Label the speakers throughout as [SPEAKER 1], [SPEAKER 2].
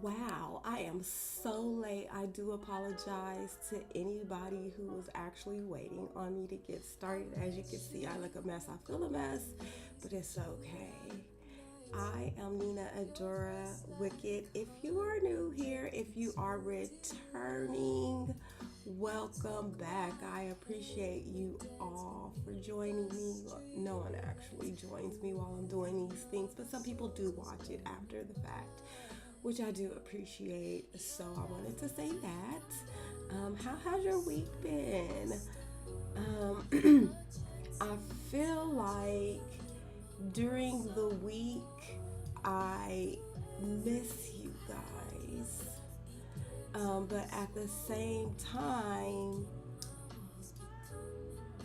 [SPEAKER 1] Wow, I am so late. I do apologize to anybody who was actually waiting on me to get started. As you can see, I look a mess. I feel a mess, but it's okay. I am Nina Adora Wicked. If you are new here, if you are returning, welcome back. I appreciate you all for joining me. Well, no one actually joins me while I'm doing these things, but some people do watch it after the fact, which I do appreciate. So I wanted to say that. How has your week been? I feel like during the week I miss you guys, but at the same time,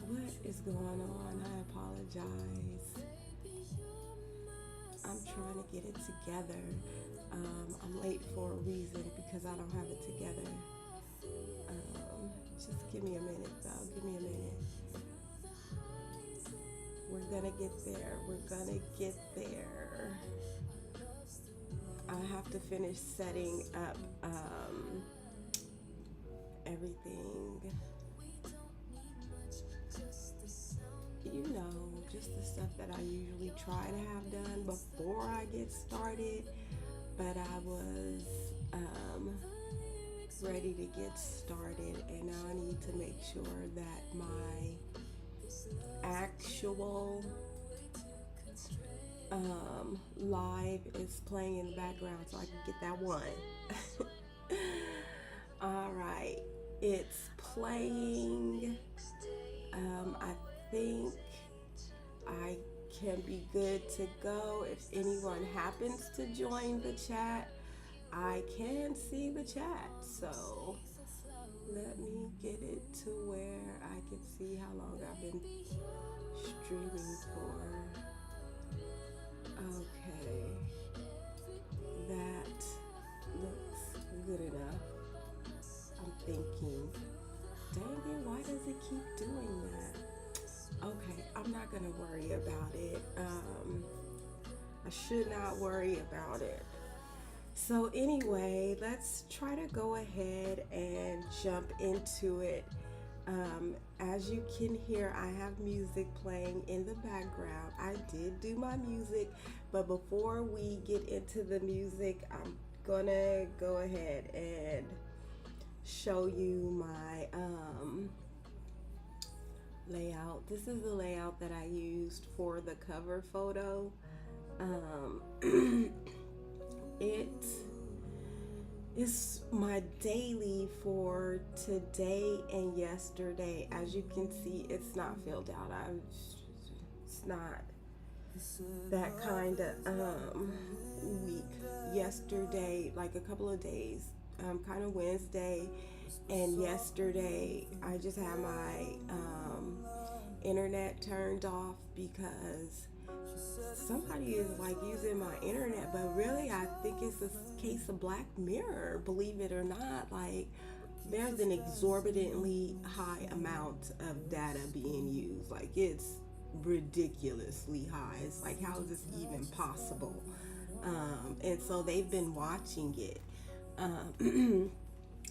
[SPEAKER 1] what is going on? I apologize. I'm trying to get it together. I'm late for a reason because I don't have it together. Just give me a minute though. Give me a minute. We're gonna get there. We're gonna get there. I have to finish setting up everything. Just the stuff that I usually try to have done before I get started. But I was ready to get started, and now I need to make sure that my actual live is playing in the background so I can get that one. All right, it's playing. I think I can be good to go. If anyone happens to join the chat, I can see the chat. So let me get it to where I can see how long I've been streaming for. Okay, that looks good enough. I'm thinking, dang it, why does it keep doing that? Okay, I'm not gonna worry about it. I should not worry about it. So anyway, let's try to go ahead and jump into it. As you can hear, I have music playing in the background. I did do my music, but before we get into the music, I'm gonna go ahead and show you my layout. This is the layout that I used for the cover photo. It is my daily for today and yesterday. As you can see, it's not filled out. It's not that kind of week. Yesterday, like a couple of days, kind of Wednesday and yesterday, I just had my internet turned off because somebody is like using my internet, but really I think it's a case of Black Mirror, believe it or not. Like, there's an exorbitantly high amount of data being used. Like, it's ridiculously high. It's like, how is this even possible? And so they've been watching it.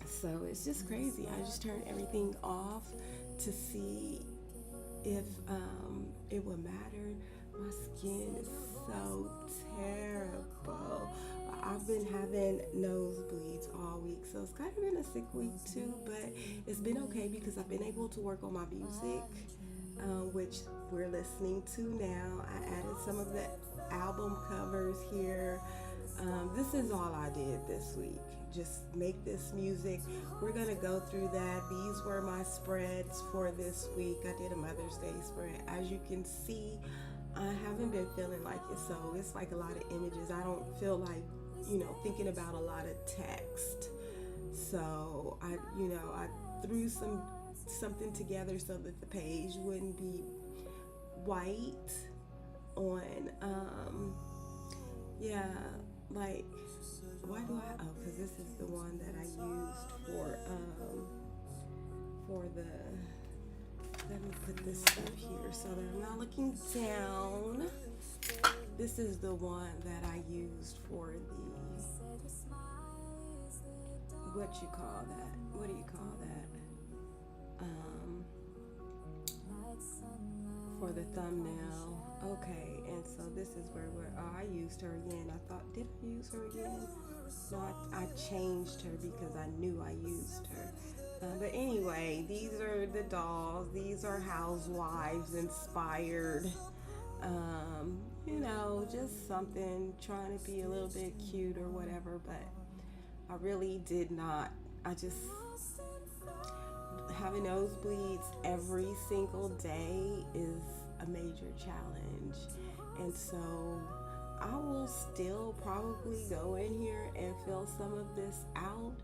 [SPEAKER 1] So it's just crazy. I just turned everything off to see if it would matter. My skin is so terrible. I've been having nosebleeds all week, so it's kind of been a sick week too, but it's been okay because I've been able to work on my music, which we're listening to now. I added some of the album covers here. This is all I did this week. Just make this music. We're gonna go through that. These were my spreads for this week. I did a Mother's Day spread. As you can see, I haven't been feeling like it, so it's like a lot of images. I don't feel like, thinking about a lot of text. So I threw something together so that the page wouldn't be white on like, why do I, because this is the one that I used for the, let me put this up here so that I'm not looking down. This is the one that I used for what you call that? What do you call that? For the thumbnail. Okay, and so this is where I used her again. I thought, did I use her again? No, I changed her because I knew I used her. But anyway, these are the dolls. These are housewives inspired. Just something, trying to be a little bit cute or whatever, but I really did not. I just, having nosebleeds every single day is a major challenge. And so I will still probably go in here and fill some of this out.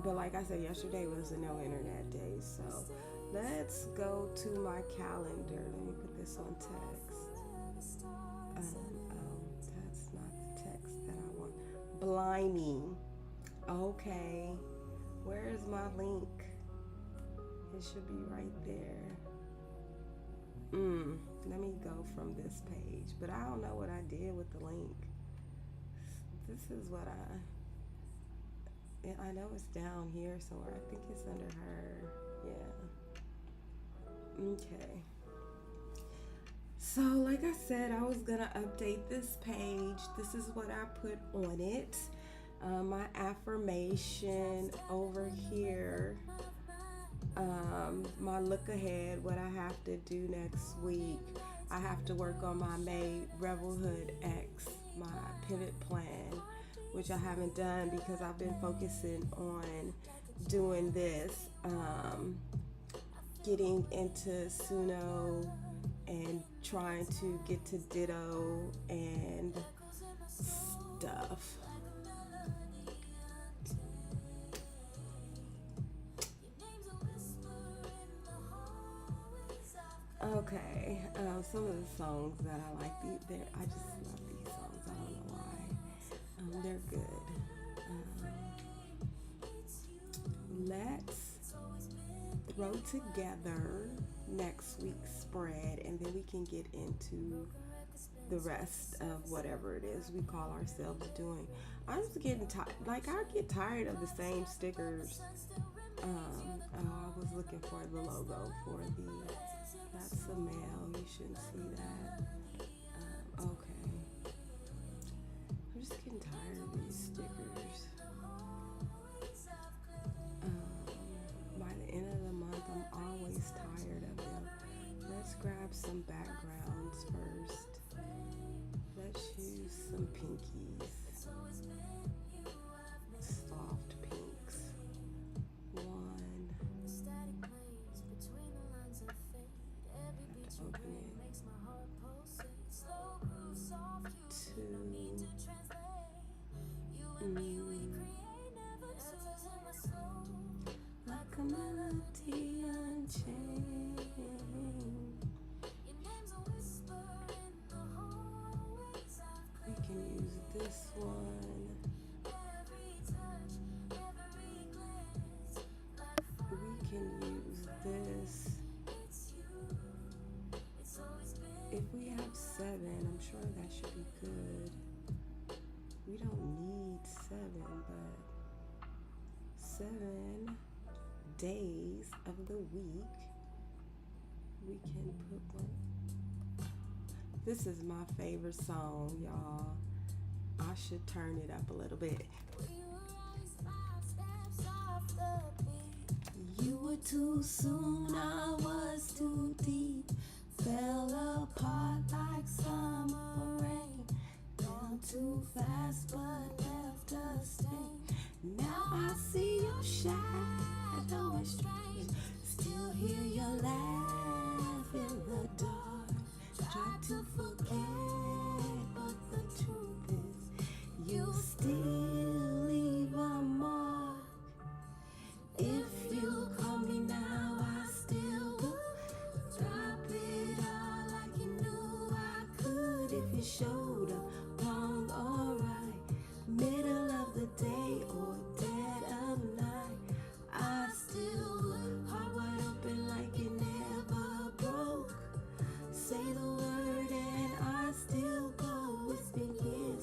[SPEAKER 1] But like I said, yesterday was a no internet day. So let's go to my calendar. Let me put this on text. That's not the text that I want. Blimey. Okay. Where's my link? It should be right there. Let me go from this page. But I don't know what I did with the link. This is what I know it's down here somewhere. I think it's under her. Yeah. Okay. So, like I said, I was gonna update this page. This is what I put on it. My affirmation over here. My look ahead, what I have to do next week. I have to work on my May Rebelhood X, my pivot plan, which I haven't done because I've been focusing on doing this, getting into Suno and trying to get to Ditto and stuff. Okay, some of the songs that I like, I just love these songs. I don't know why. They're good. Let's throw together next week's spread, and then we can get into the rest of whatever it is we call ourselves doing. I'm just getting tired. Like, I get tired of the same stickers. I was looking for the logo for that's a male. You shouldn't see that. Okay. I'm just getting tired of these stickers. By the end of the month, I'm always tired of them. Let's grab some backgrounds first. Let's use some pinkies. Soft pinks. One. Open it. Two. Like a melody unchained. We can use this one. We can use this. If we have 7, I'm sure that should be good. We don't need 7, but 7 days of the week, we can put one. This is my favorite song, y'all. I should turn it up a little bit. You were too soon, I was too deep. Fell apart like summer rain. Down too fast but left a stain. Now I see your shadow is strange. Still hear your laugh in the dark. Try to forget, but the truth is you still leave a mark. If you call me now, I still go. Drop it all like you knew I could. If you showed up wrong or right, middle of the day or dead of night, I still would. Heart wide open like it never broke. Say the word and I still go. It's been years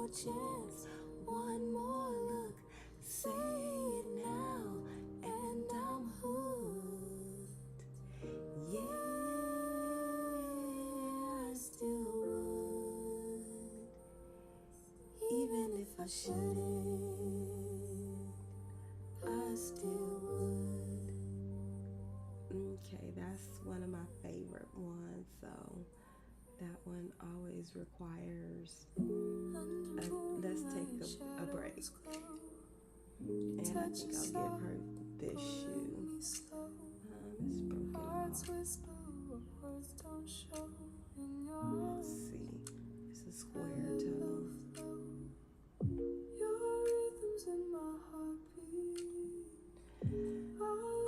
[SPEAKER 1] more chance, one more look. Say it now, and I'm hooked. Yeah, I still would, even if I shouldn't, I still would. Okay, that's one of my favorite ones, so that one always requires let's take a break. And I think I'll give her this shoe. It's broken off. Let's see. It's a square toe.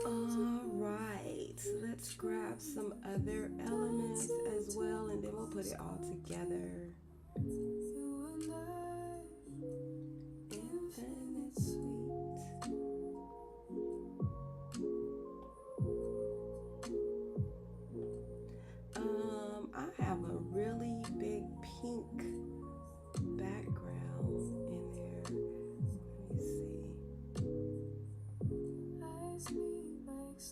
[SPEAKER 1] Alright, let's grab some other elements as well, and then we'll put it all together. Infinite sweet. I have a really big pink background in there. Let me see.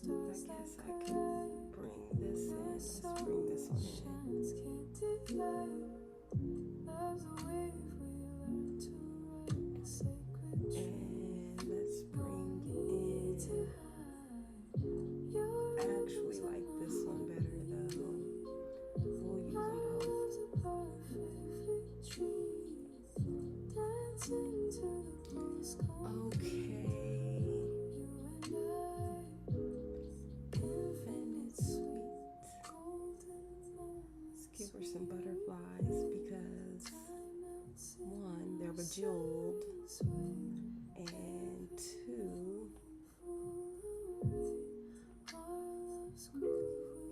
[SPEAKER 1] I guess I could bring this in. Let's bring this one in. And let's bring in. I actually like this one better though. We'll use them both. Okay. Infinite sweet. Let's give her some butterflies because one, they're bejeweled, and two,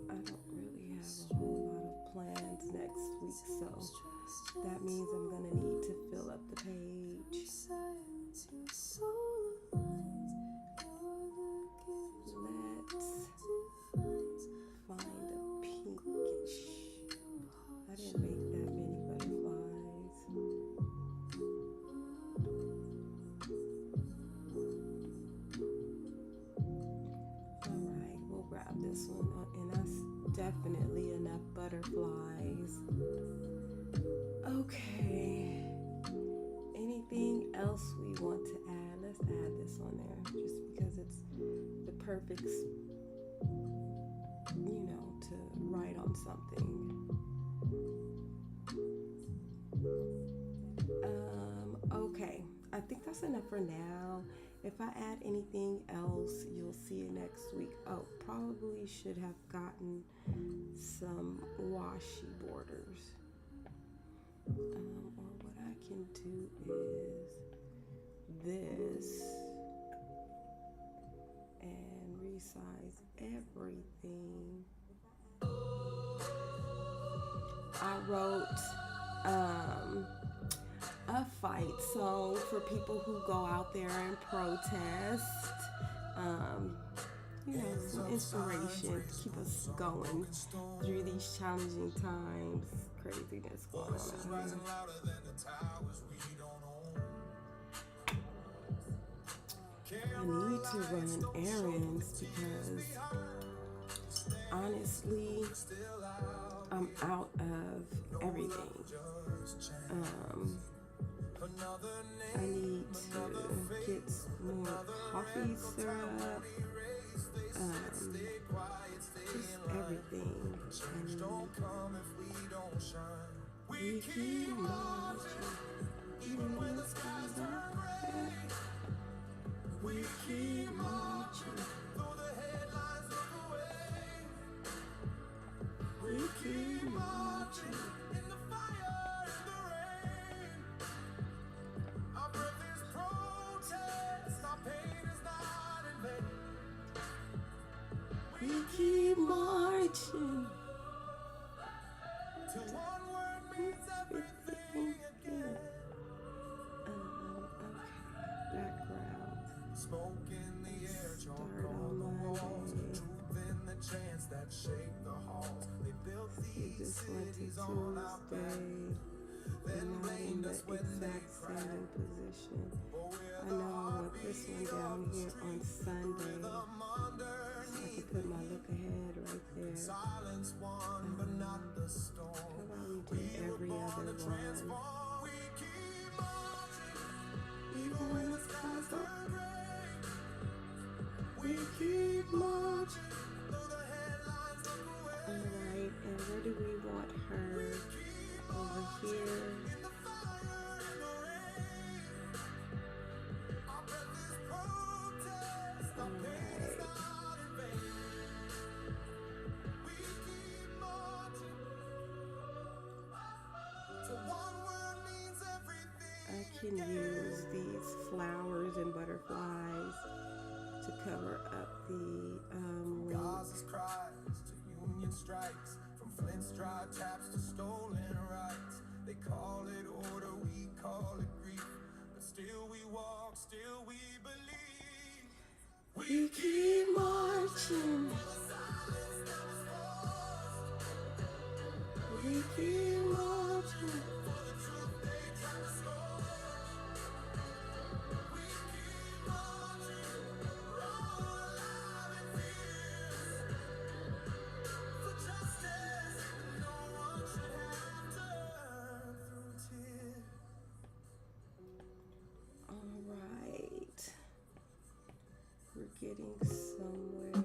[SPEAKER 1] I don't really have a whole lot of plans next week, so that means I'm gonna need to fill up the page. Let's find a pinkish. I didn't make that many butterflies. Alright, we'll grab this one, and that's definitely enough butterflies. Okay. Anything else we want to add? Let's add this on there just because it's the perfect, to write on something. Okay. I think that's enough for now. If I add anything else, you'll see it next week. Oh, probably should have gotten some washi borders. Or what I can do is this and resize everything. I wrote a fight song for people who go out there and protest. Some inspiration to keep us going through these challenging times. Craziness going on out here. I need to run errands because honestly, I'm out of everything. I need to get more coffee syrup, just everything. We keep marching, even when the skies are black. We keep marching, we keep marching. We keep marching. To one word means everything again. Okay, background. Smoke in the air, start on Monday. Truth in the chants that shake the halls. They built these cities on our back. Then blame the exact same position. I know I want this one down here on Sunday, so I can put my look ahead right there. How about we do every other one? Even when it's cover, we keep marching. Alright, and where do we want her? Over here. I can use these flowers and butterflies to cover up the
[SPEAKER 2] Gaza's cries to Union strikes, from Flint's dry taps to stolen rights. They call it order, we call it grief, but still we walk, still we believe.
[SPEAKER 1] We keep marching. We keep marching. Alright. We're getting somewhere.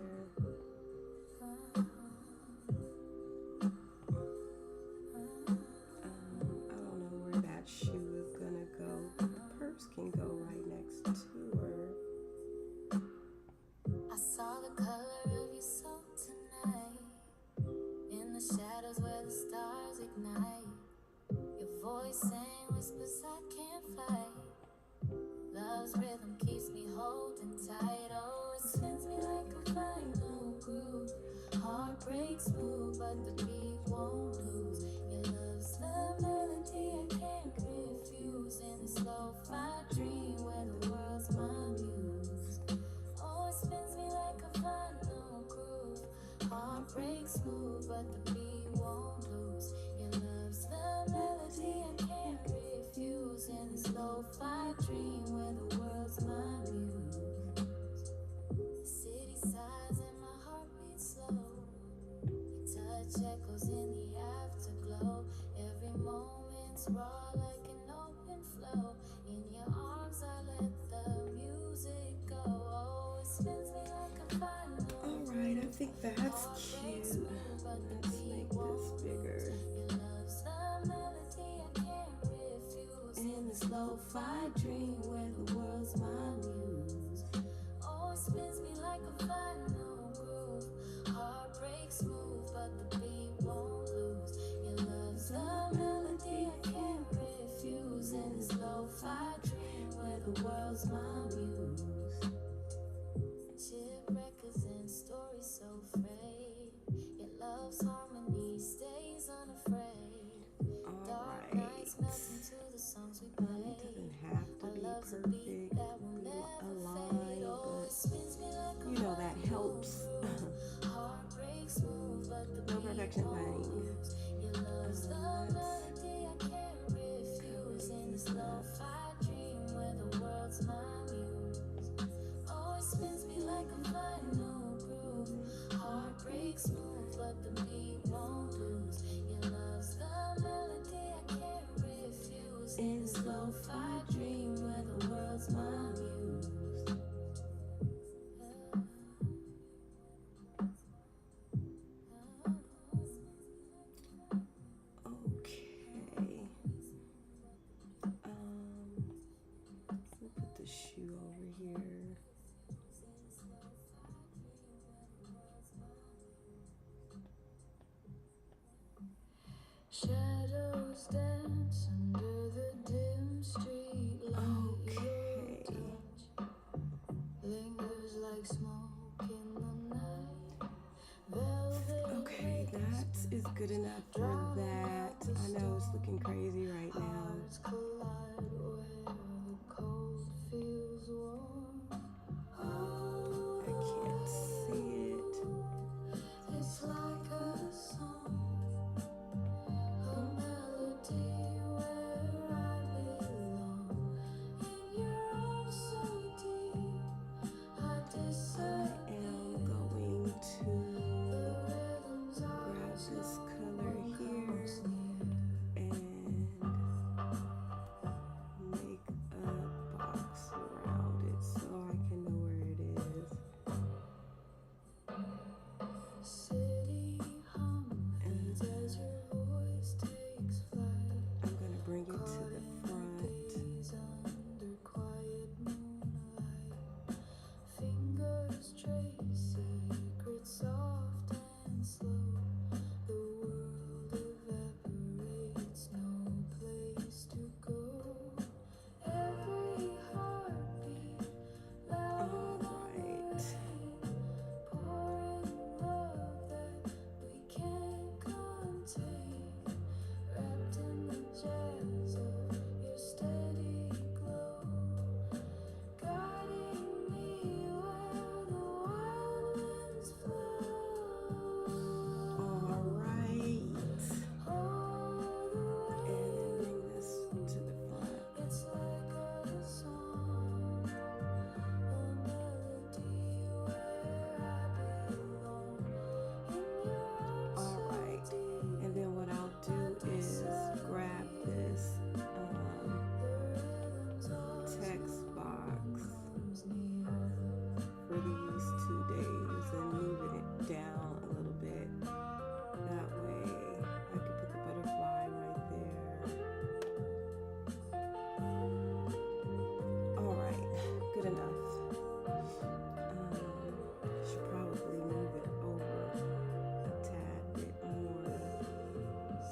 [SPEAKER 1] I don't know where that shoe is gonna go, but the purse can go right next to her.
[SPEAKER 3] I saw the color of your soul tonight, in the shadows where the stars ignite. Your voice sang whispers I can't fight. Love's rhythm keeps me holding tight. Oh, it spins me like a final groove. Heart breaks smooth, but the beat won't lose. Your love's the melody I can't refuse. In this lo-fi dream where the world's my muse. Oh, it spins me like a final groove. Heart breaks smooth, but the beat won't lose. Your love's the melody I can't refuse. In this lo-fi dream where the world's my muse. The city sighs and my heart beats slow. Your touch echoes in the afterglow. Every moment's raw like an open flow. In your arms I let the music go. Oh, it spins me like a final.
[SPEAKER 1] Alright, I think that's cute. Let's make this bigger.
[SPEAKER 3] Your love's the melody I can't refuse.
[SPEAKER 1] In this lo-fi dream where the world's my muse.
[SPEAKER 3] Oh, it spins me like a final groove. Heart breaks smooth, but the beat won't lose. Your love's the melody I can't refuse. In this lo-fi dream where the world's my muse. Shipwreckers and stories so frayed. Your love's harmony stays unafraid. Dark nights melt into the songs we play.
[SPEAKER 1] It doesn't have to
[SPEAKER 3] Our
[SPEAKER 1] be
[SPEAKER 3] love's a
[SPEAKER 1] perfect,
[SPEAKER 3] beat that will never
[SPEAKER 1] aligned,
[SPEAKER 3] fade. Oh, it spins me like a
[SPEAKER 1] but you know that helps.
[SPEAKER 3] heart breaks smooth, but the
[SPEAKER 1] No
[SPEAKER 3] beat
[SPEAKER 1] perfection,
[SPEAKER 3] won't
[SPEAKER 1] honey.
[SPEAKER 3] lose. Your love's the melody I can't refuse. In this lo-fi dream where the world's my muse. Oh, it spins me like a final groove. Heart breaks smooth, but the beat won't lose. Your love's the melody I can't refuse. In this lo-fi dream where the world's my muse.
[SPEAKER 1] Okay. We'll put the shoe over here.
[SPEAKER 3] Shadows dance under the dim street light.
[SPEAKER 1] Okay.
[SPEAKER 3] Your touch lingers like smoke in the night. Velvet
[SPEAKER 1] Okay, that is good enough for that. I know it's looking crazy right now.
[SPEAKER 3] hearts collide where the cold feels warm. Oh,
[SPEAKER 1] I can't see it.
[SPEAKER 3] it's like a song, a melody where I
[SPEAKER 1] and moving it down a little bit. That way I could put the butterfly right there. All right, good enough. Should probably move it over a tad bit more.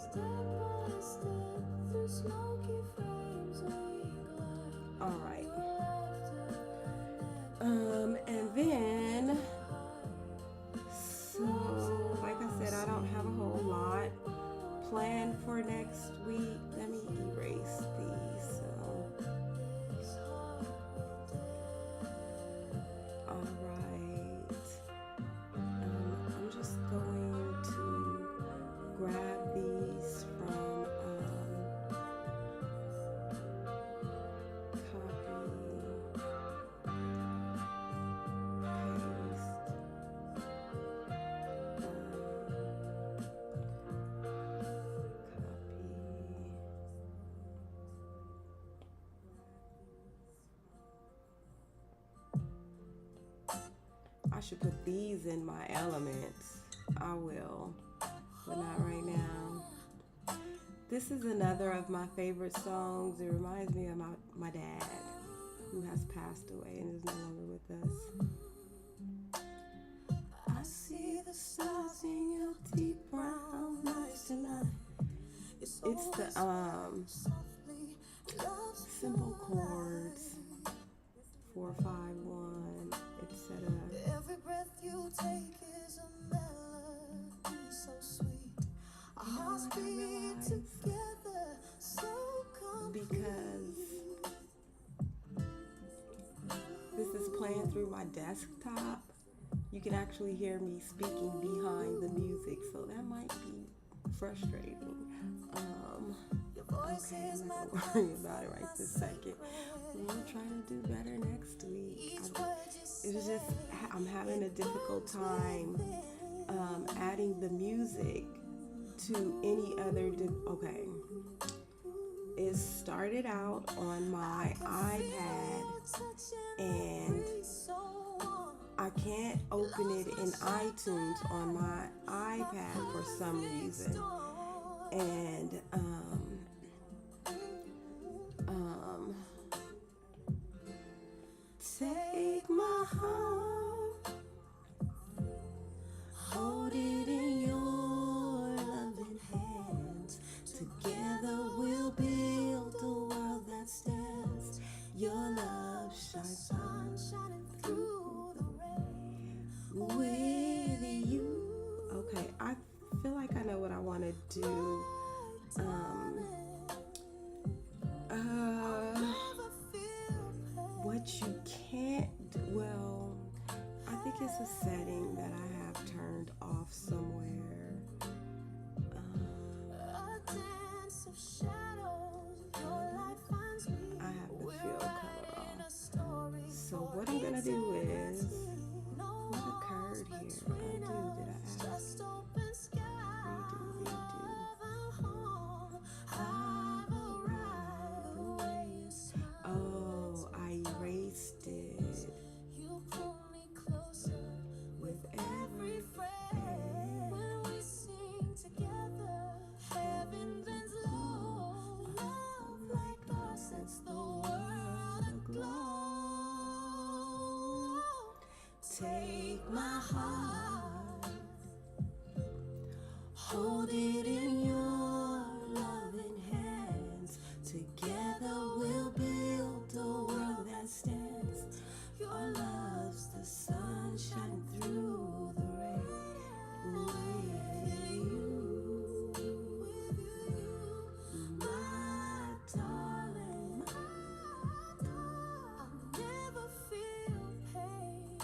[SPEAKER 3] Step by step through smoky frames we glide.
[SPEAKER 1] All right. And then, so like I said, I don't have a whole lot planned for next week. Let me erase these. All right. I'm just going to grab these from copy. I should put these in my elements. I will, but not right now. This is another of my favorite songs. It reminds me of my dad, who has passed away and is no longer with us. I see the stars in your deep brown eyes tonight. It's the simple chords, 4, 5, 1, etc.
[SPEAKER 3] Every breath you take is a melody so sweet. Our hearts beat together so complete.
[SPEAKER 1] Because this is playing through my desktop, you can actually hear me speaking behind the music, so that might be frustrating. Okay, I'm not gonna worry about it right this second. We'll try to do better next week. It was just, I'm having a difficult time adding the music to any other, okay. It started out on my iPad and I can't open it in iTunes on my iPad for some reason. And take my heart, hold it in your loving hands. Together we'll build a world that stands. Your love shines on, shining through the rain. With you. Okay, I feel like I know what I want to do. What you can't do, well, I think it's a setting that I have turned off somewhere. I have the field color off. So what I'm gonna do is, what occurred here? Undo, did I add? Redo. Oh, I erased it.
[SPEAKER 3] You pull me closer with every phrase. When we sing together, heaven bends low. Love like ours sets the world aglow. Take my heart, hold it in your loving hands. Together we'll build a world that stands. Your love's the sunshine through the rain. With you, my darling, I'll never feel pain.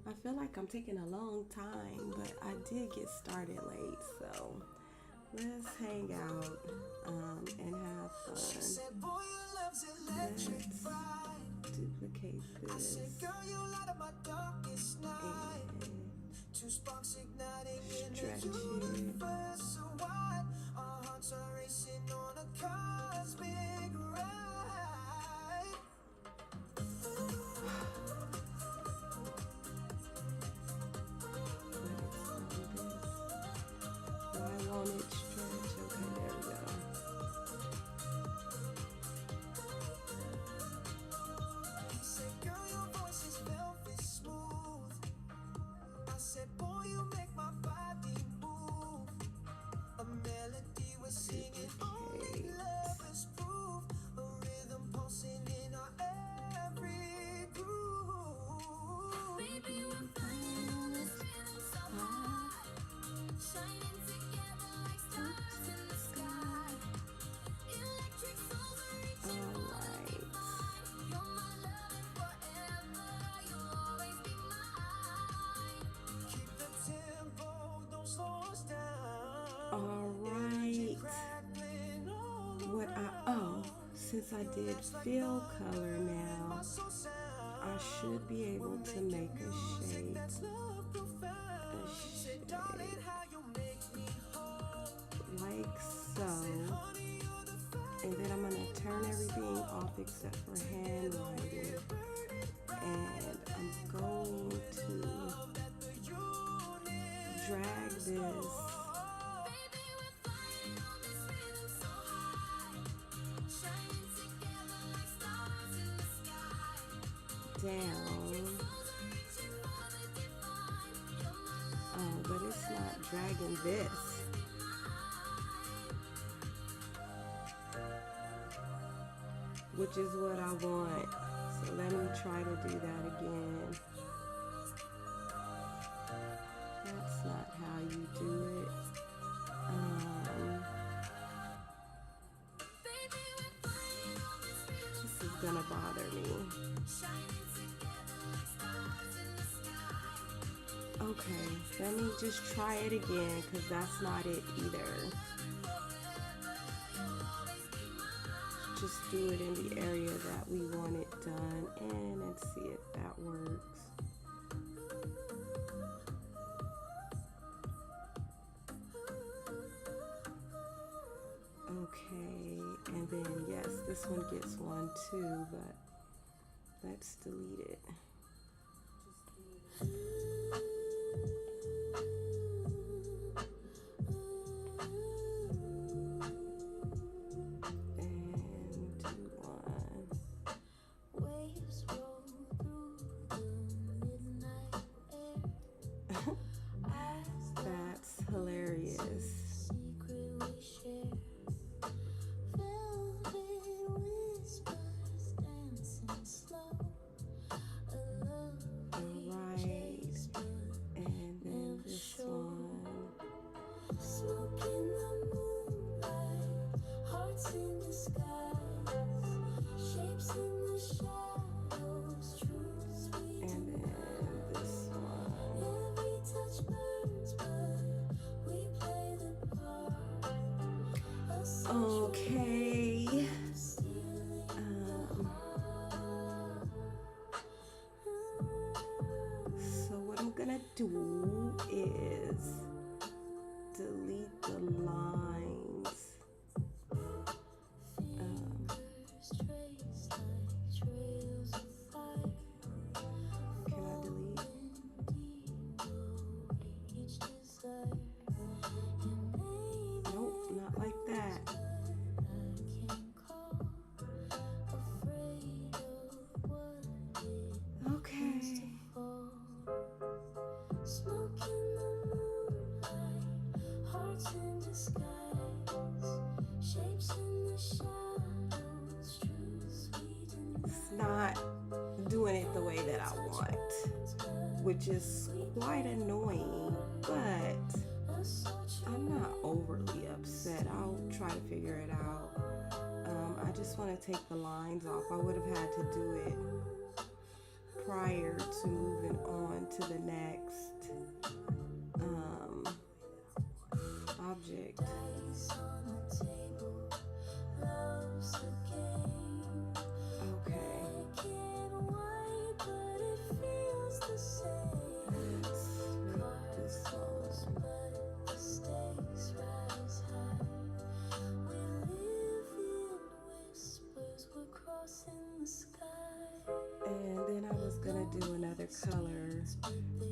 [SPEAKER 1] I feel like I'm taking a long time, but I did get started late, so let's hang out and have fun. Let's duplicate this and stretch it. since I did fill color now, I should be able to make a shade. Like so. And then I'm going to turn everything off except for handwriting. And I'm going to drag this down. Oh, but it's not dragging this. Which is what I want. So let me try to do that again. That's not how you do it. This is gonna bother me. Okay, let me just try it again because that's not it either. Just do it in the area that we want it done in and see if that works. Okay, and then yes, this one gets one too, but let's delete it. That's hilarious. Alright, and then this one.
[SPEAKER 3] Smoke in the moonlight, hearts in the skies, shapes in the shadows, truth sweet
[SPEAKER 1] And then this one.
[SPEAKER 3] Every touch burns, but we play the part.
[SPEAKER 1] Okay. So what I'm gonna do is delete the lines. Can I delete? Nope, not like that. Okay.
[SPEAKER 3] Smoke in the moonlight, hearts in disguise, shapes in the shadows, truth sweet and
[SPEAKER 1] It's not doing it the way that I want, which is quite annoying, but I'm not overly upset. I'll try to figure it out. I just want to take the lines off. I would have had to do it prior to moving on to the next object. Okay. Let's make this one. And then I was gonna do another color.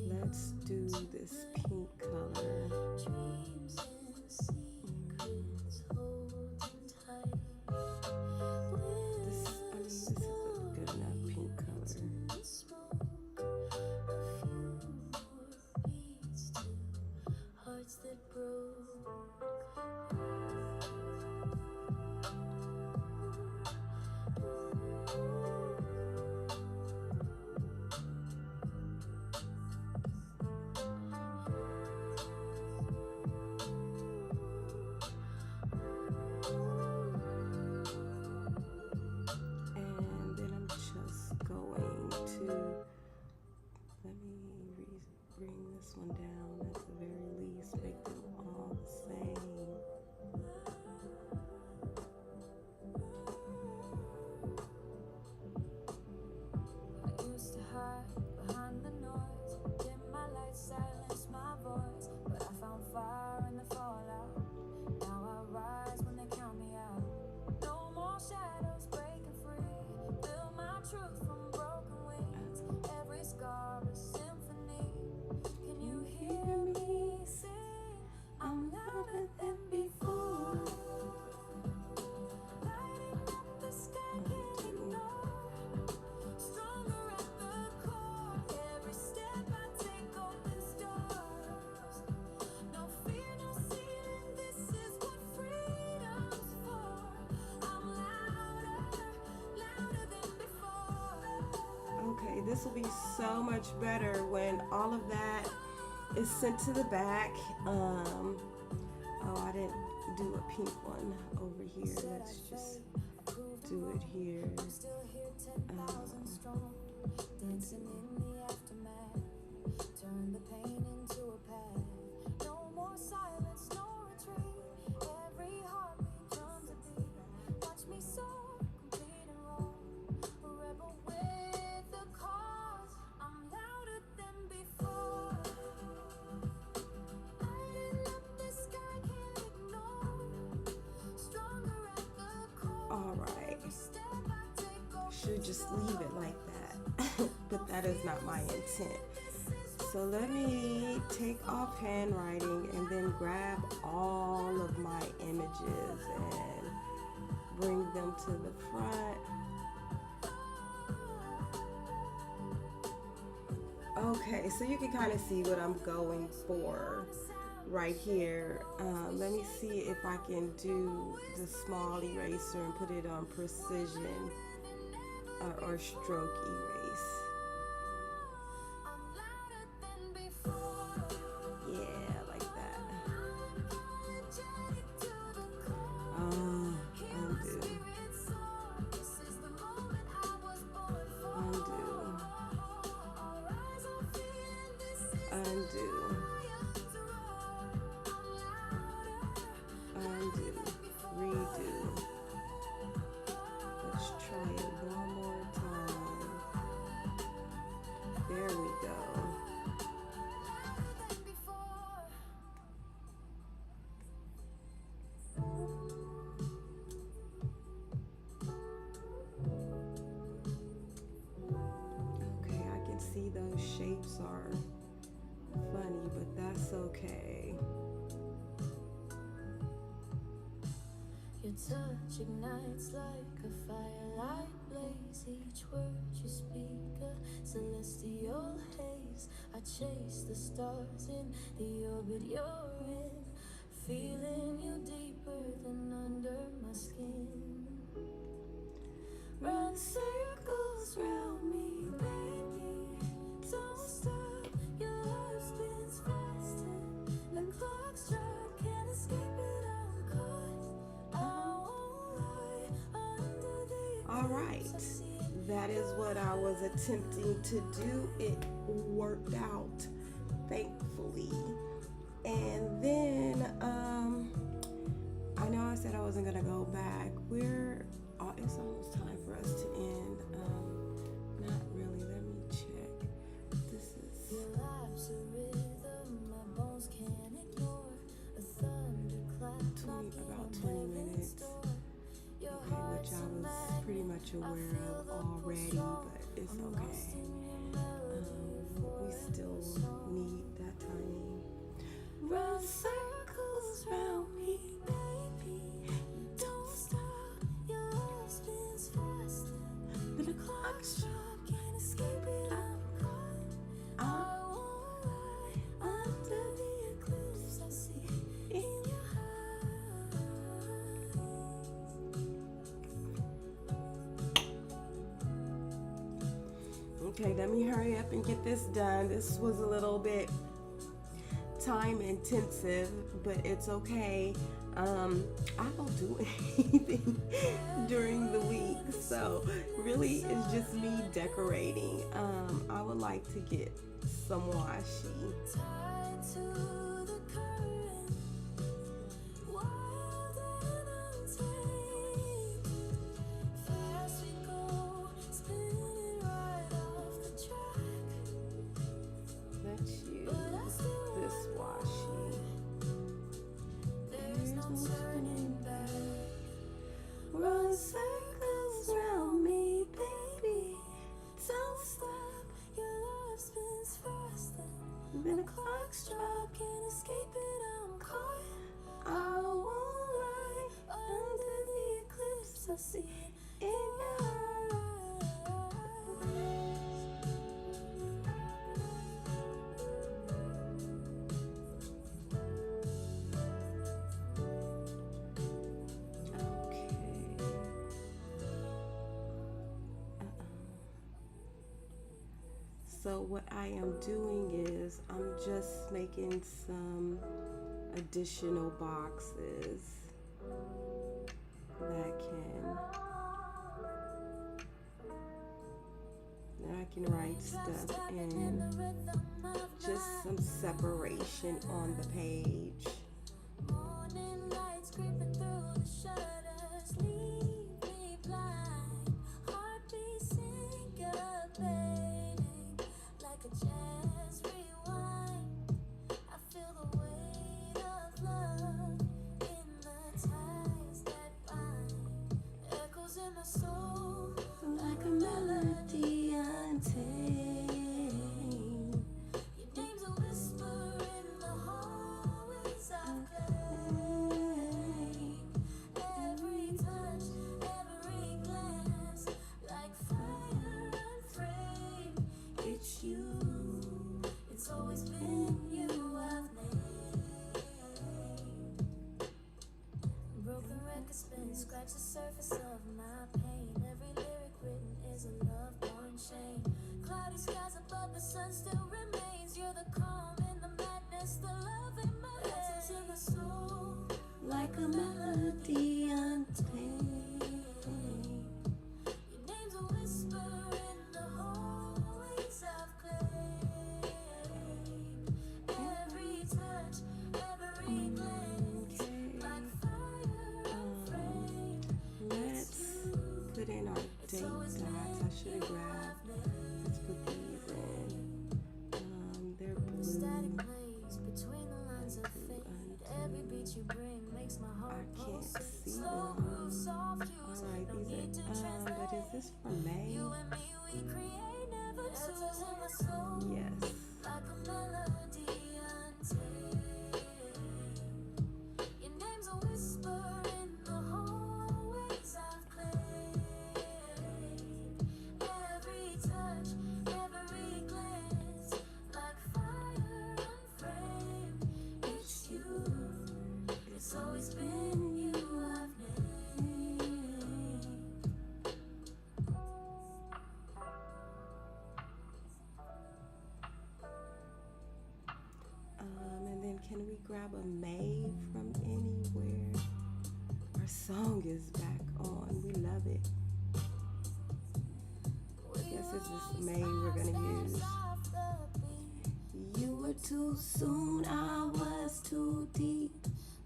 [SPEAKER 1] Let's do this pink color. This is a good enough pink color. Bring this one down at the very least, make them all the same. this will be so much better when all of that is sent to the back. Oh, I didn't do a pink one over here. Let's just do it here.
[SPEAKER 3] Dancing in the aftermath, turn the pain into a path. No more silence, no retreat. Every heartbeat drums a beat. Watch me soar, complete and raw. A rebel with the cause. I'm louder than before. Lighting up the sky, can't ignore. Stronger at the core.
[SPEAKER 1] All right. Should just leave it like that. But that is not my intent. So let me take off handwriting and then grab all of my images and bring them to the front. Okay, so you can kind of see what I'm going for right here. Let me see if I can do the small eraser and put it on precision or stroke erase. Yeah, like that. Undo. Undo. Undo. Undo. Redo. Let's try it one more time. There we go. Okay, I can see those shapes are funny, but that's okay.
[SPEAKER 3] Your touch ignites like a firelight blaze. Each word you speak a celestial haze. I chase the stars in the orbit you're in, feeling you deeper than under my skin. Run circles round me, baby. Don't stop. Your love spins faster. The clock struck, can't escape it. I'm caught. I won't lie under the.
[SPEAKER 1] All right, that is what I was attempting to do. It worked out, thankfully. And then I know I said I wasn't gonna go back. It's almost time for us to end. Not really. Let me check. This is
[SPEAKER 3] Your life's a rhythm my bones can't ignore. A thunderclap
[SPEAKER 1] about 20 minutes. Okay, which I was pretty much aware of already, but it's okay. We still need that timing. Run circles round me, baby. Don't stop.
[SPEAKER 3] Your love spins faster.
[SPEAKER 1] The clock struck.
[SPEAKER 3] Can't escape it. I'm caught. I won't lie under the eclipse. I see in your eyes.
[SPEAKER 1] Okay, let me hurry up and get this done. This was a little bit time intensive, but it's okay. I don't do anything during the week, so really it's just me decorating. I would like to get some washi.
[SPEAKER 3] Tied to the current, wild and untamed. Fast we go, spinning right off the track.
[SPEAKER 1] Let's use this washi.
[SPEAKER 3] There's no turning back.
[SPEAKER 1] Run circles round me, baby. Don't stop.
[SPEAKER 3] Your love spins faster.
[SPEAKER 1] Then the clock struck.
[SPEAKER 3] Can't escape it. I'm caught.
[SPEAKER 1] I won't lie.
[SPEAKER 3] Under the eclipse, I see it in your eyes.
[SPEAKER 1] Okay. So what I am doing is I'm just making some additional boxes that I can write stuff in, just some separation on the page.
[SPEAKER 3] Morning lights creeping through the shutters, leave me blind. Heartbeat syncopating like a jazz rewind. I feel the weight of love in the ties that bind. Echoes in my soul
[SPEAKER 1] Like a melody untamed.
[SPEAKER 3] Your name's a whisper in the hallways I've claimed. Every touch, every glance, like fire unframed. It's you, it's always been you I've named. Broken record spin, scratch the surface of my pain. Every lyric written is a love-born shame. Cloudy skies above, the sun still remains. You're the calm in the madness, the love in my veins. In my soul,
[SPEAKER 1] Like a melody untamed.
[SPEAKER 3] your name's a whisper in the hallways I've claimed. Every touch, every glance, like fire unframed.
[SPEAKER 1] Let's put in our date dots. I should have grabbed. Let's put these in. They're
[SPEAKER 3] Static
[SPEAKER 1] blue.
[SPEAKER 3] plays between the lines of fate. Every beat you bring makes my heart
[SPEAKER 1] I can't
[SPEAKER 3] pulsate.
[SPEAKER 1] see
[SPEAKER 3] Slow
[SPEAKER 1] them.
[SPEAKER 3] groove, soft hues,
[SPEAKER 1] Alright,
[SPEAKER 3] no need to
[SPEAKER 1] these are,
[SPEAKER 3] translate.
[SPEAKER 1] but is this from May?
[SPEAKER 3] You and me, we create never echoes in my soul.
[SPEAKER 1] Yes.
[SPEAKER 3] Like a melody untamed. Your name's a whisper in the hallways I've claimed. Every touch, every glance, like fire unframed. It's you, it's always been you I've named.
[SPEAKER 1] And then can we grab a May from anywhere? Our song is back on. We love it. I guess it's this May we're gonna use. You were too soon, I was too deep.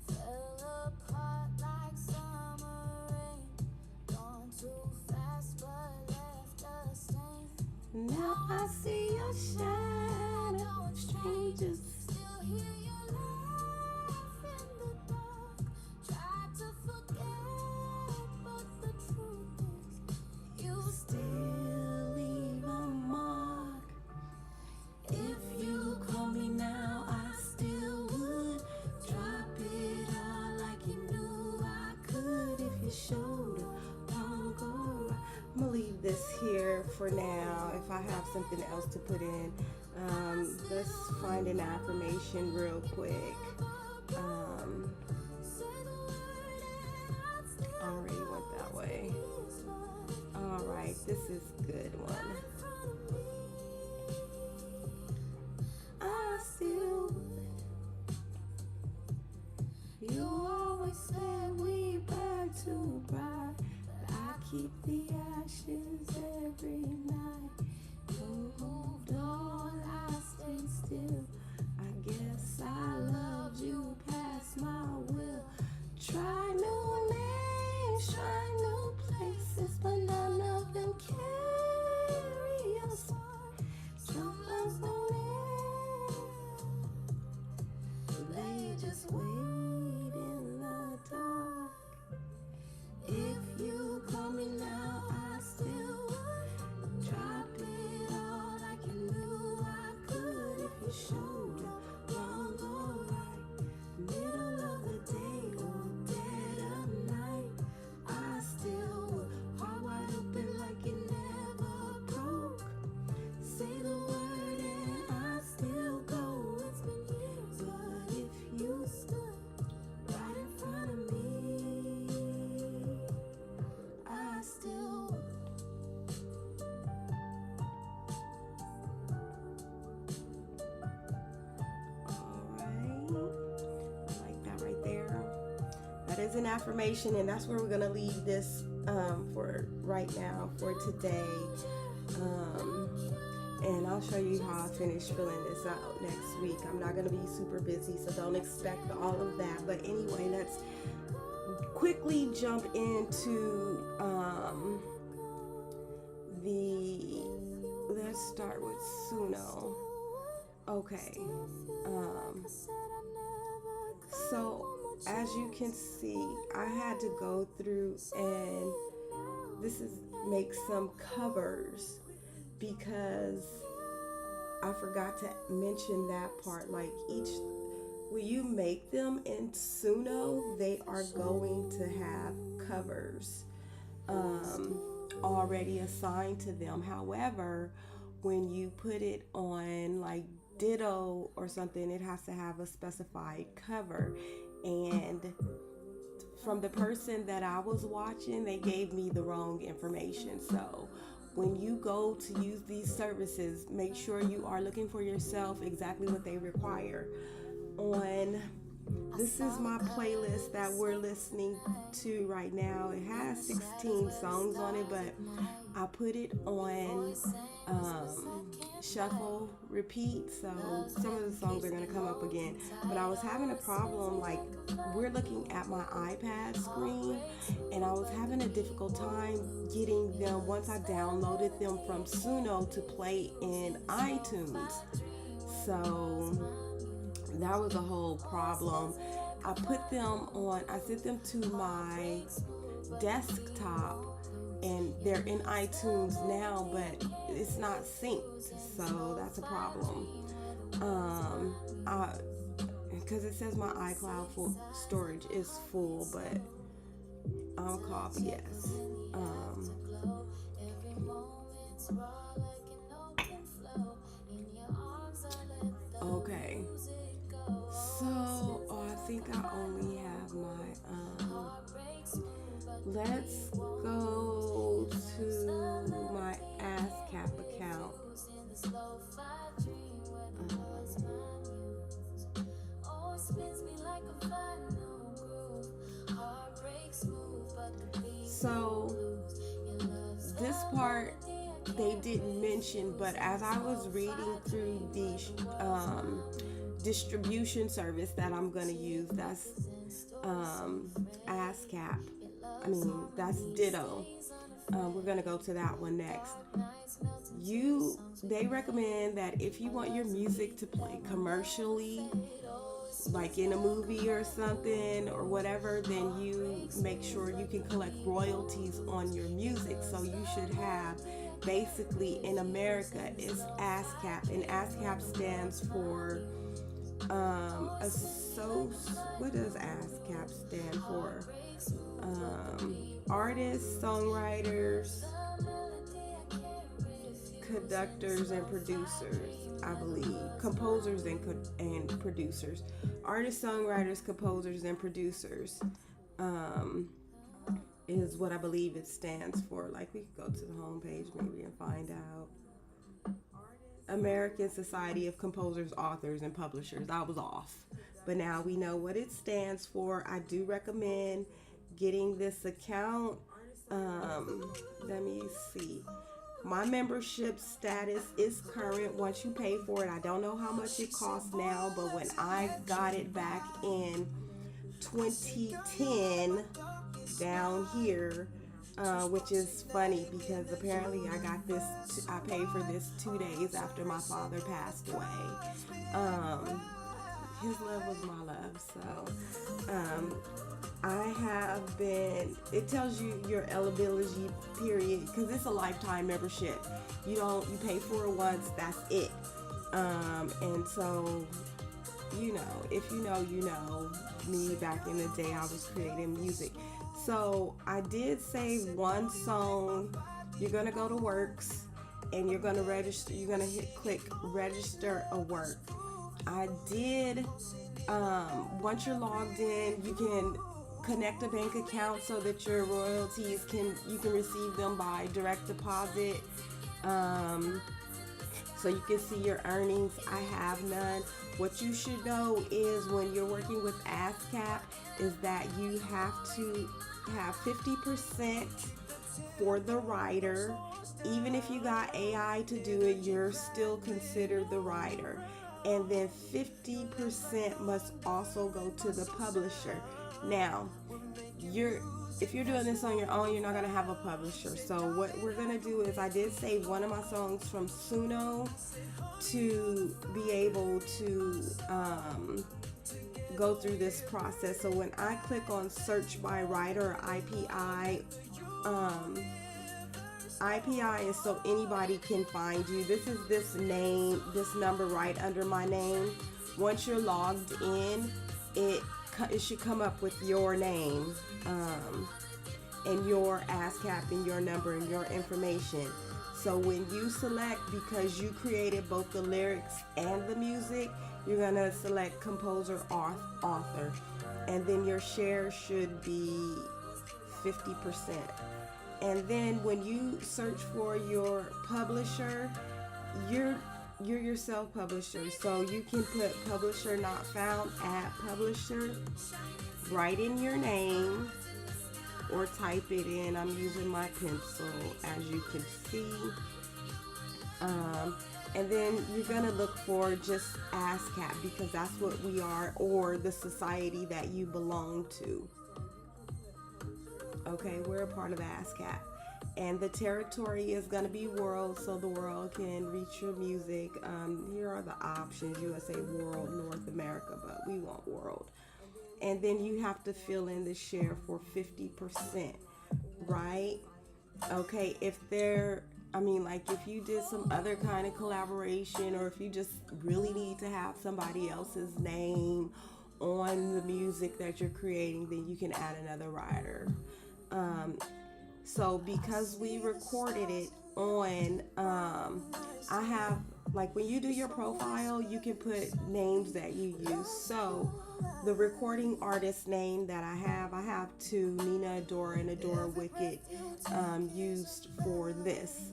[SPEAKER 3] Fell apart like summer rain. Gone too fast but left a stain.
[SPEAKER 1] Now I see your shadow, strangers.
[SPEAKER 3] Still hear your laugh in the dark. Tried to forget, but the truth is you
[SPEAKER 1] Still leave a mark. If you call me now, I still would drop it all like you knew I could. If you showed up, wrong or right. I'm gonna leave this here for now. If I have something else to put in, let's find an affirmation real quick. I already went that way. All right, this is a good one. I still would. You always said we burn too bright, but I keep the ashes every night. You moved on, I stayed still. I guess I loved you past my will. Try new names, try new places, but none of them carry your spark. Some us don't end. They just wait in the dark. If you call me now, I still would drop it all like you knew I could. If you showed up, wrong or right, middle of the day or dead of is an affirmation, and that's where we're going to leave this for right now, for today. And I'll show you how I finish filling this out next week. I'm not going to be super busy, so don't expect all of that. But anyway, let's quickly jump into let's start with Suno. Okay. So as you can see, I had to go through and make some covers, because I forgot to mention that part. Like, when you make them in Suno, they are going to have covers already assigned to them. However, when you put it on like Ditto or something, it has to have a specified cover. And from the person that I was watching, they gave me the wrong information. So when you go to use these services, make sure you are looking for yourself exactly what they require. This is my playlist that we're listening to right now. It has 16 songs on it, but I put it on shuffle repeat, so some of the songs are going to come up again. But I was having a problem, like, we're looking at my iPad screen, and I was having a difficult time getting them once I downloaded them from Suno to play in iTunes. So that was a whole problem. I sent them to my desktop, and they're in iTunes now, but it's not synced, so that's a problem. Because it says my iCloud storage is full, but I'll call BS. Okay. So, I think I only have my, let's go to my ASCAP account. So, this part they didn't mention, but as I was reading through the distribution service that I'm going to use, that's ASCAP. That's Ditto. We're going to go to that one next. They recommend that if you want your music to play commercially, like in a movie or something or whatever, then you make sure you can collect royalties on your music. So you should have, basically in America, it's ASCAP, and ASCAP stands for what does ASCAP stand for? Artists, songwriters, conductors, and producers, I believe. Composers and producers. Artists, songwriters, composers, and producers is what I believe it stands for. Like, we could go to the homepage maybe and find out. American Society of Composers, Authors, and Publishers. I was off, but now we know what it stands for. I do recommend getting this account. Let me see. My membership status is current once you pay for it. I don't know how much it costs now, but when I got it back in 2010 down here, which is funny because apparently I paid for this 2 days after my father passed away. His love was my love. So it tells you your eligibility period, because it's a lifetime membership. You pay for it once, that's it. And so, if you know me, back in the day I was creating music. So I did save one song. You're gonna go to Works and you're gonna register. You're gonna click register a work. I did. Once you're logged in, you can connect a bank account so that your royalties you can receive them by direct deposit. So you can see your earnings. I have none. What you should know is when you're working with ASCAP is that you have to have 50% for the writer. Even if you got AI to do it, you're still considered the writer. And then 50% must also go to the publisher. Now, if you're doing this on your own, you're not going to have a publisher. So what we're going to do is, I did save one of my songs from Suno to be able to go through this process. So when I click on search by writer, IPI, IPI is so anybody can find you. This is this name, this number right under my name. Once you're logged in, it should come up with your name and your ASCAP and your number and your information. So when you select, because you created both the lyrics and the music, you're going to select composer, author, and then your share should be 50%. And then when you search for your publisher, you're your self-publisher. So you can put publisher not found, add publisher, write in your name, or type it in. I'm using my pencil, as you can see. And then you're gonna look for just ASCAP, because that's what we are, or the society that you belong to. Okay, we're a part of ASCAP. And the territory is going to be world, so the world can reach your music. Here are the options: USA, world, North America, but we want world. And then you have to fill in the share for 50%, right? Okay, if you did some other kind of collaboration, or if you just really need to have somebody else's name on the music that you're creating, then you can add another writer. So because we recorded it on, I have, like, when you do your profile, you can put names that you use. So the recording artist name that I have two, Nina Adora and Adora Wicked, used for this.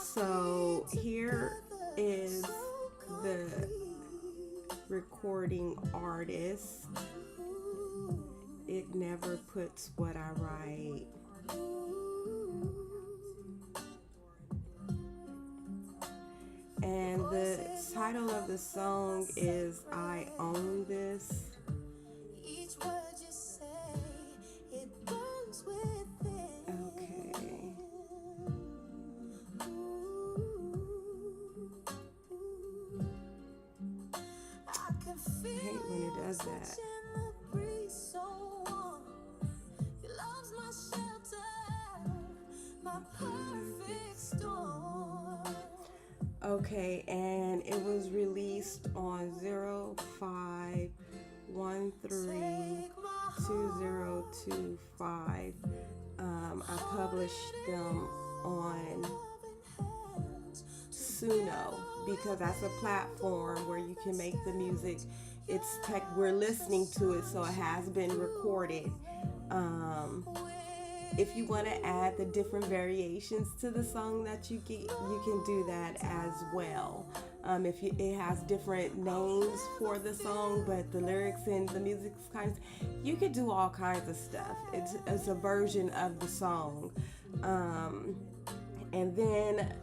[SPEAKER 1] So here is the recording artist. It never puts what I write. And the title of the song is I Own This.
[SPEAKER 3] Each word you say, it burns within.
[SPEAKER 1] Okay.
[SPEAKER 3] I can feel
[SPEAKER 1] I hate when it does that. Okay, and it was released on 05/13/2025. I published them on Suno, because that's a platform where you can make the music. We're listening to it, so it has been recorded. If you want to add the different variations to the song that you get, you can do that as well. It has different names for the song, but the lyrics and the music you could do all kinds of stuff. It's a version of the song. And then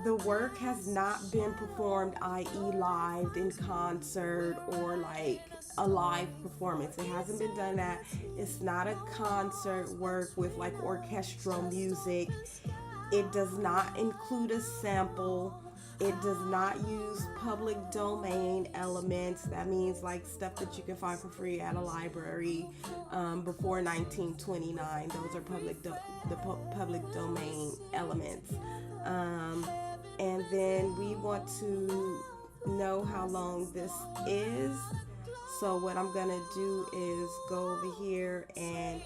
[SPEAKER 1] the work has not been performed, i.e. live in concert or like a live performance. It hasn't been done that. It's not a concert work with like orchestral music. It does not include a sample. It does not use public domain elements. That means like stuff that you can find for free at a library before 1929. Those are public domain elements. And then we want to know how long this is. So what I'm gonna do is go over here, and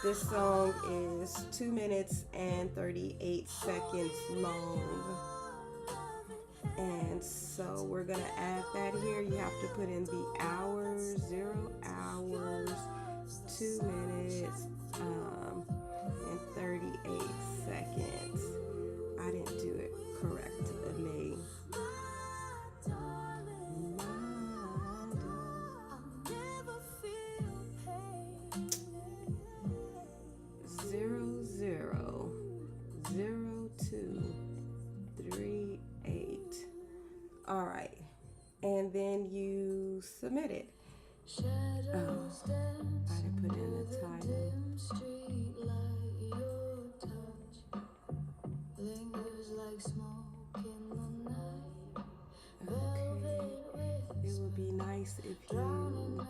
[SPEAKER 1] this song is 2 minutes and 38 seconds long. And so we're gonna add that here. You have to put in the hours, 0 hours, 2 minutes, and 38 seconds. I didn't do it correctly. submit it. Oh, I didn't put in the title. Okay. It would be nice if you...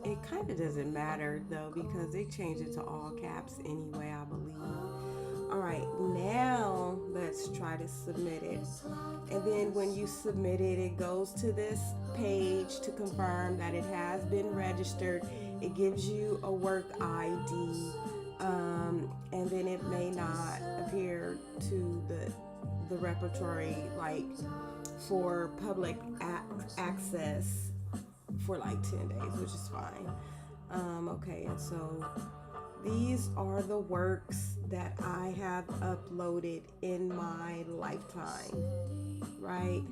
[SPEAKER 1] It kind of doesn't matter though because they changed it to all caps anyway, I believe. Alright, now let's try to submit it. And then when you submit it, it goes to this page to confirm that it has been registered. It gives you a work ID, and then it may not appear to the repertory like for public access for like 10 days, which is fine. Okay, and so these are the works that I have uploaded in my lifetime, right?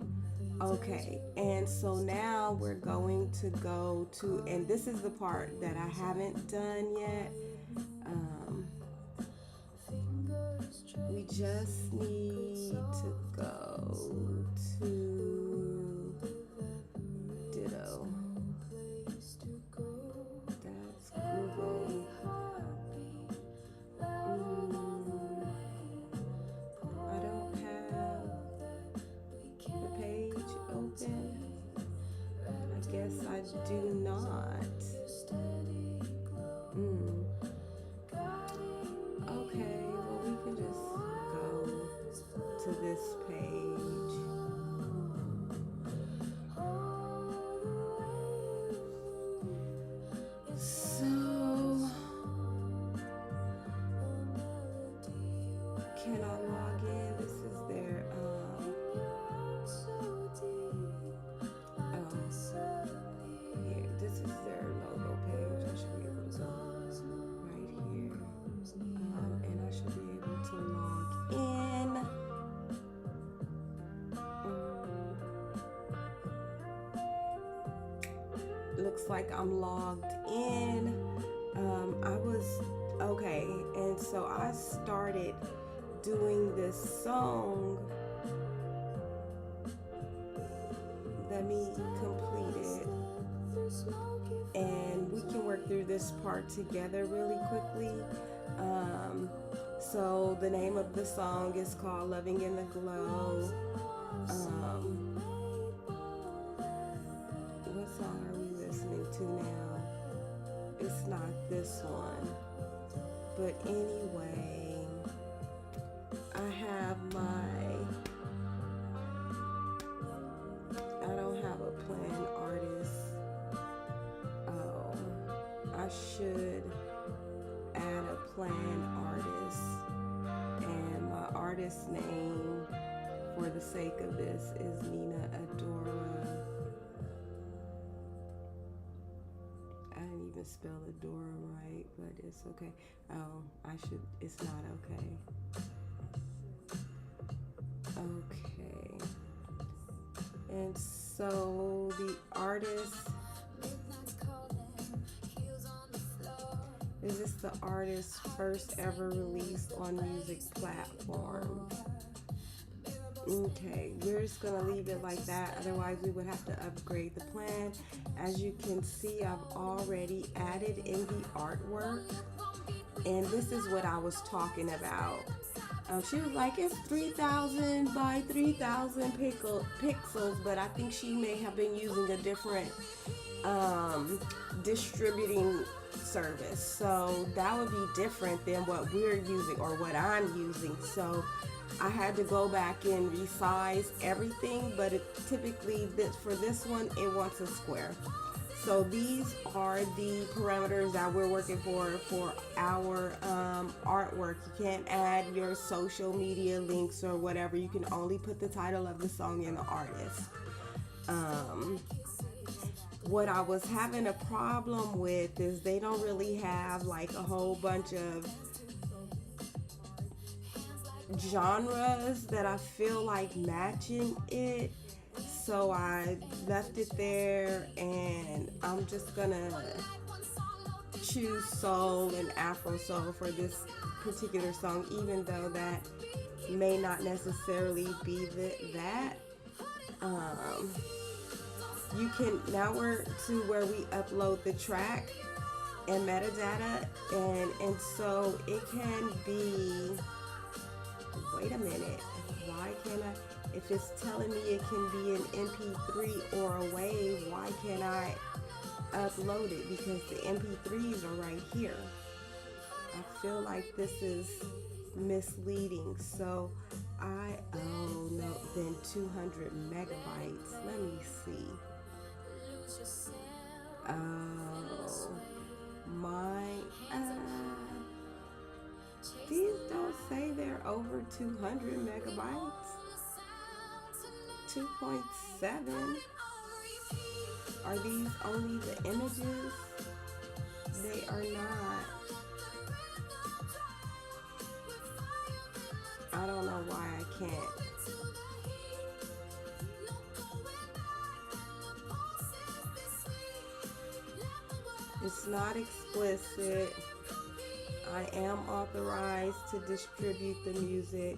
[SPEAKER 1] Okay, and so now we're going to go to, and this is the part that I haven't done yet. We just need to go to Ditto. That's Google. I don't have the page open. I guess I do not. Okay, well we can just go to this page. So, can I log in? This is their, here, this is their logo page. I should be able to go right here. And I should be able to log in. Looks like I'm logged in. I was okay, and so I started doing this song. Let me complete it, and we can work through this part together really quickly. So the name of the song is called Loving in the Glow. What song are we listening to now? It's not this one. But anyway, I have I don't have a planned artist. Oh, I should add a planned artist. And my artist name, for the sake of this, is Nina Adora. I didn't even spell Adora right, but it's okay. Oh, it's not okay. Okay. And so the artist, is this the artist's first ever release on music platforms? Okay, we're just gonna leave it like that, otherwise we would have to upgrade the plan. As you can see, I've already added in the artwork, and this is what I was talking about. She was like, it's 3,000 by 3,000 pixels, but I think she may have been using a different distributing service, so that would be different than what we're using or what I'm using. So I had to go back and resize everything, but typically for this one it wants a square. So these are the parameters that we're working for our artwork. You can't add your social media links or whatever. You can only put the title of the song and the artist. What I was having a problem with is they don't really have like a whole bunch of genres that I feel like matching it. So I left it there, and I'm just gonna choose soul and Afro soul for this particular song, even though that may not necessarily be that. you can, now we're to where we upload the track and metadata, and so it can be, wait a minute, why can't I, if it's telling me it can be an MP3 or a wave, why can't I upload it? Because the MP3s are right here. I feel like this is misleading. So oh no, then 200 megabytes. Let me see. Oh, my, these don't say they're over 200 megabytes. 2.7. Are these only the images? They are not. I don't know why I can't. It's not explicit. I am authorized to distribute the music,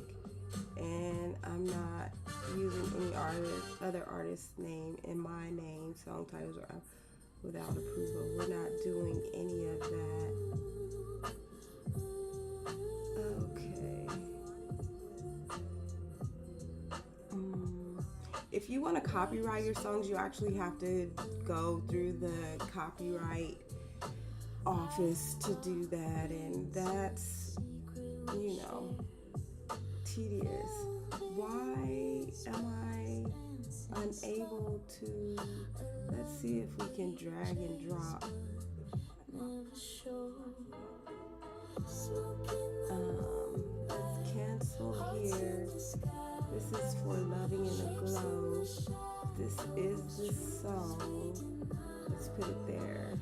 [SPEAKER 1] and I'm not using any other artist's name in my name, song titles, or without approval. We're not doing any of that. Okay. If you want to copyright your songs, you actually have to go through the copyright office to do that, and that's, tedious. Why am I unable to, let's see if we can drag and drop. Let's cancel here. This is for Loving in the Glow. This is the song. Let's put it there.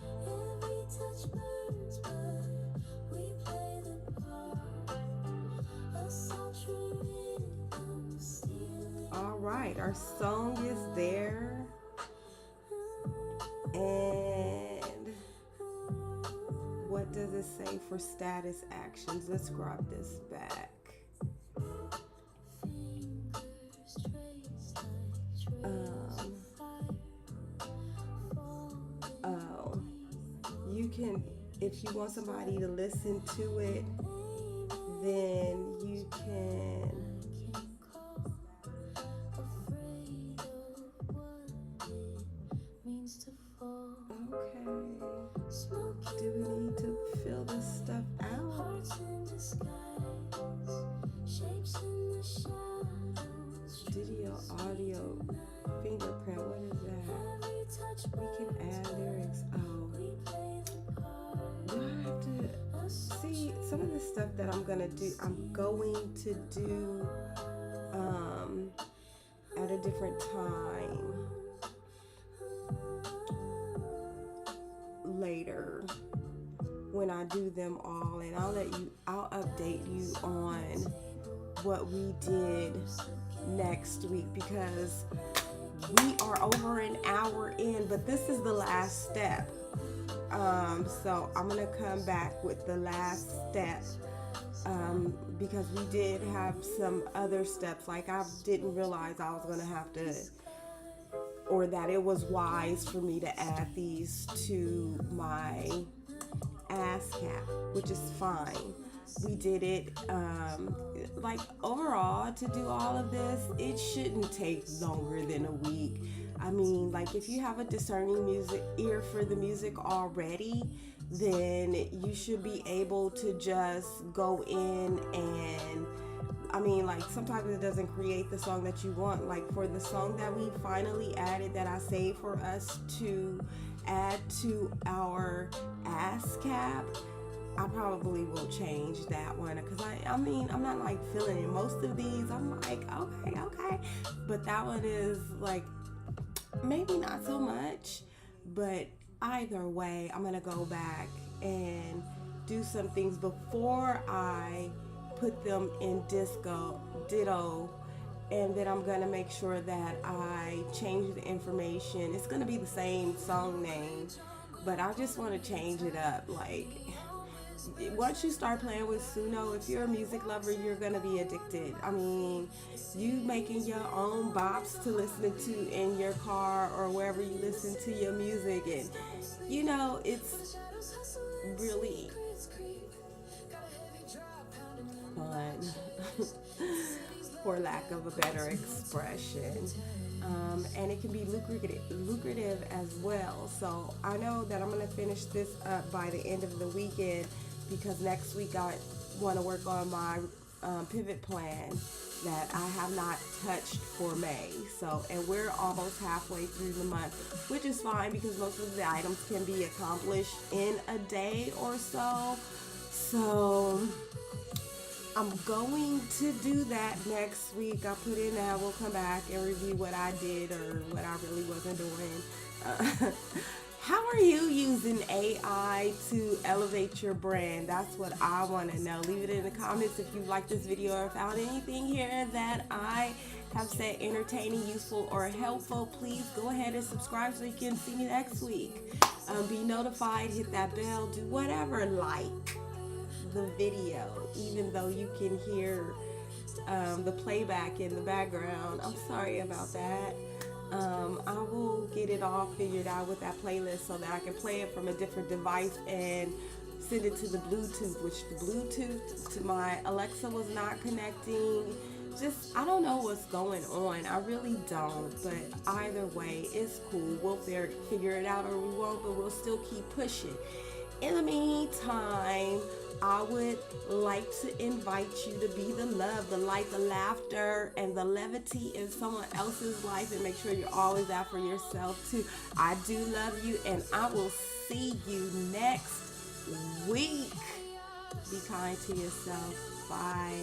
[SPEAKER 1] All right, our song is there. And what does it say for status actions? Let's grab this back. You can, if you want somebody to listen to it, then you can do we need to fill this stuff out? Video, audio, fingerprint, what is that? We can add lyrics. Do I have to see some of the stuff that I'm going to do at a different time later when I do them all, and I'll update you on what we did next week, because we are over an hour in, but this is the last step. So I'm gonna come back with the last step, because we did have some other steps. Like, I didn't realize I was gonna have to, or that it was wise for me to add these to my ASCAP, which is fine. We did it, like, overall, to do all of this, it shouldn't take longer than a week. I mean, like, if you have a discerning ear for the music already, then you should be able to just go in and, I mean, like, sometimes it doesn't create the song that you want. Like, for the song that we finally added, that I saved for us to add to our ASCAP, I probably will change that one, because I mean, I'm not like feeling it. Most of these, I'm like, okay. But that one is like, maybe not so much. But either way, I'm gonna go back and do some things before I put them in Ditto, and then I'm gonna make sure that I change the information. It's gonna be the same song name, but I just want to change it up. Like, once you start playing with Suno, if you're a music lover, you're gonna be addicted. I mean, you making your own bops to listen to in your car or wherever you listen to your music, and it's really fun, for lack of a better expression. And it can be lucrative as well. So I know that I'm gonna finish this up by the end of the weekend, because next week I want to work on my pivot plan that I have not touched for May. So, and we're almost halfway through the month, which is fine because most of the items can be accomplished in a day or so. So I'm going to do that next week. I'll put in that. We'll come back and review what I did or what I really wasn't doing. How are you using AI to elevate your brand? That's what I want to know. Leave it in the comments if you liked this video or found anything here that I have said entertaining, useful, or helpful. Please go ahead and subscribe so you can see me next week. Be notified, hit that bell, do whatever, like the video, even though you can hear the playback in the background. I'm sorry about that. I will get it all figured out with that playlist so that I can play it from a different device and send it to the Bluetooth, which the Bluetooth to my Alexa was not connecting. Just, I don't know what's going on. I really don't. But either way, it's cool. We'll figure it out or we won't, but we'll still keep pushing. In the meantime, I would like to invite you to be the love, the light, the laughter, and the levity in someone else's life, and make sure you're always out for yourself too. I do love you, and I will see you next week. Be kind to yourself. Bye.